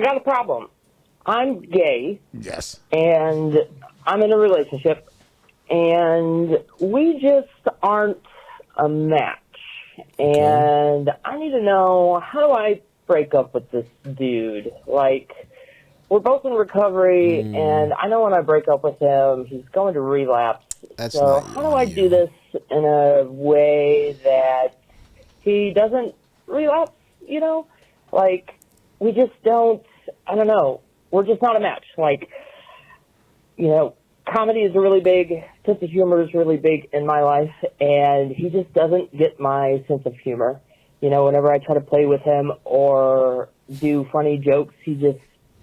I got a problem. I'm gay. Yes. And I'm in a relationship, and we just aren't a match. Okay. And I need to know, how do I break up with this dude? Like, we're both in recovery, and I know when I break up with him, he's going to relapse. That's so not how do I do this in a way that he doesn't relapse, you know? Like, we just don't, I don't know. We're just not a match. Like, you know, comedy is really big. Sense of humor is really big in my life, and he just doesn't get my sense of humor. You know, whenever I try to play with him or do funny jokes, he just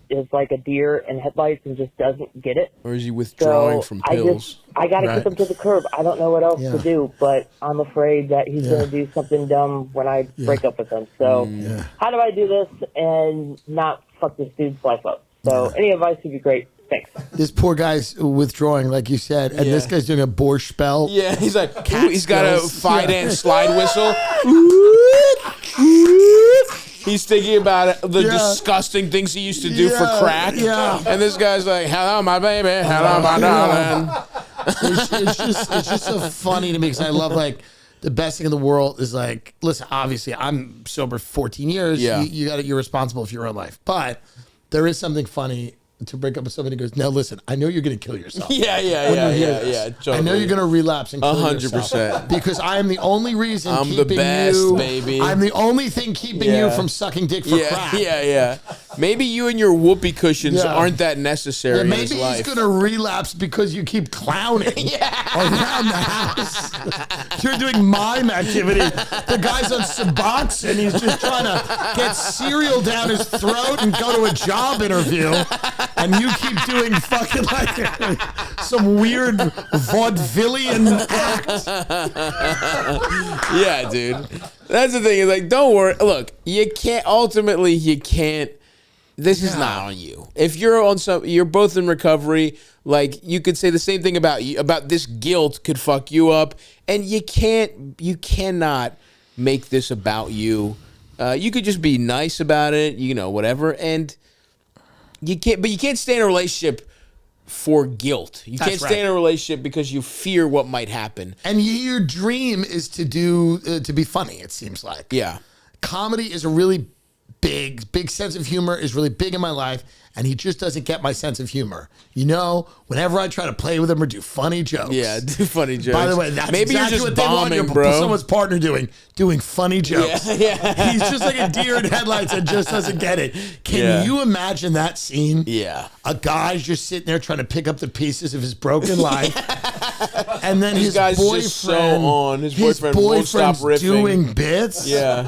is like a deer in headlights and just doesn't get it. Or is he withdrawing from pills? I got to kick him to the curb. I don't know what else to do, but I'm afraid that he's going to do something dumb when I break up with him. So how do I do this and not fuck this dude's life up? So any advice would be great. Thanks. This poor guy's withdrawing, like you said, and this guy's doing a borscht spell. Yeah, he's like, he's got a Fidance slide whistle. He's thinking about the disgusting things he used to do for crack. Yeah. And this guy's like, hello, my baby. Hello, my darling. It's just so funny to me because I love, like, the best thing in the world is, like, listen, obviously I'm sober 14 years. Yeah. You're responsible for your own life. But there is something funny to break up with somebody who goes, now listen, I know you're going to kill yourself. Yeah. Totally. I know you're going to relapse and kill 100%. yourself. Because I am the only reason I'm keeping the best, you, baby. I'm the only thing keeping you from sucking dick for crack. Yeah. Maybe you and your whoopee cushions aren't that necessary in his maybe life. he's going to relapse because you keep clowning around the house. You're doing mime activity. The guy's on Suboxone and he's just trying to get cereal down his throat and go to a job interview. And you keep doing fucking like some weird vaudevillian act. Yeah, dude. That's the thing. Is like, don't worry. Look, you can't. Ultimately, you can't. This is not on you. If you're on you're both in recovery. Like, you could say the same thing about you. About this guilt could fuck you up, and you cannot make this about you. You could just be nice about it. You know, whatever, and. You can't stay in a relationship for guilt. You can't stay in a relationship because you fear what might happen. And your dream is to be funny, it seems like. Yeah. Comedy is a really big sense of humor is really big in my life, and he just doesn't get my sense of humor. You know, whenever I try to play with him or do funny jokes. Yeah, do funny jokes. By the way, that's maybe exactly you're just what bombing, they want bro. someone's partner doing funny jokes. Yeah. He's just like a deer in headlights and just doesn't get it. Can you imagine that scene? Yeah. A guy's just sitting there trying to pick up the pieces of his broken life. And then his boyfriend, just so on. His boyfriend won't stop riffing. Doing bits. Yeah.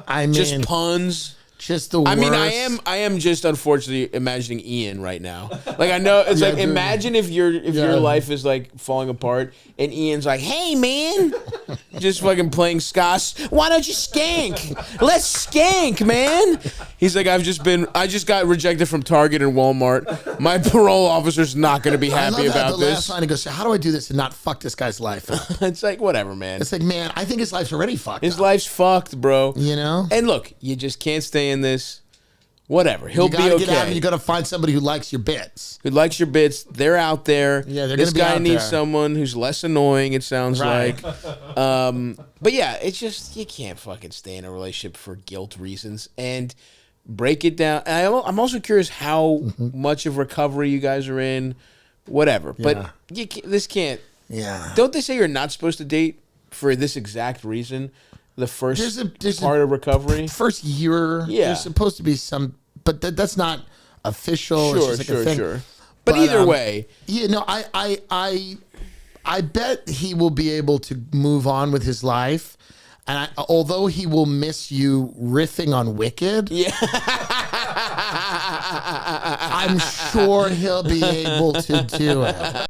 I mean, just puns. Just the worst. I mean, I am just unfortunately imagining Ian right now. Like, I know it's like, dude. Imagine if your life is like falling apart and Ian's like, hey man, just fucking playing Scotch. Why don't you skank? Let's skank, man. He's like, I just got rejected from Target and Walmart. My parole officer's not going to be happy about this. Last line he goes, so how do I do this and not fuck this guy's life up? It's like, whatever, man. It's like, man, I think his life's already fucked. His life's fucked, bro. You know? And look, you just can't stay in this. Whatever. He'll be okay. Get out and you got to find somebody who likes your bits. Who likes your bits. They're out there. Yeah, they're this gonna be guy out needs there. someone who's less annoying, it sounds Right. like. But yeah, it's just, you can't fucking stay in a relationship for guilt reasons. And break it down. And I'm also curious how much of recovery you guys are in. Whatever. But this can't. Yeah. Don't they say you're not supposed to date for this exact reason? The first part of recovery? First year, there's supposed to be some, but that's not official. Sure, it's just like a thing. sure. But either way. Yeah, no, I bet he will be able to move on with his life. And although he will miss you riffing on Wicked, I'm sure he'll be able to do it.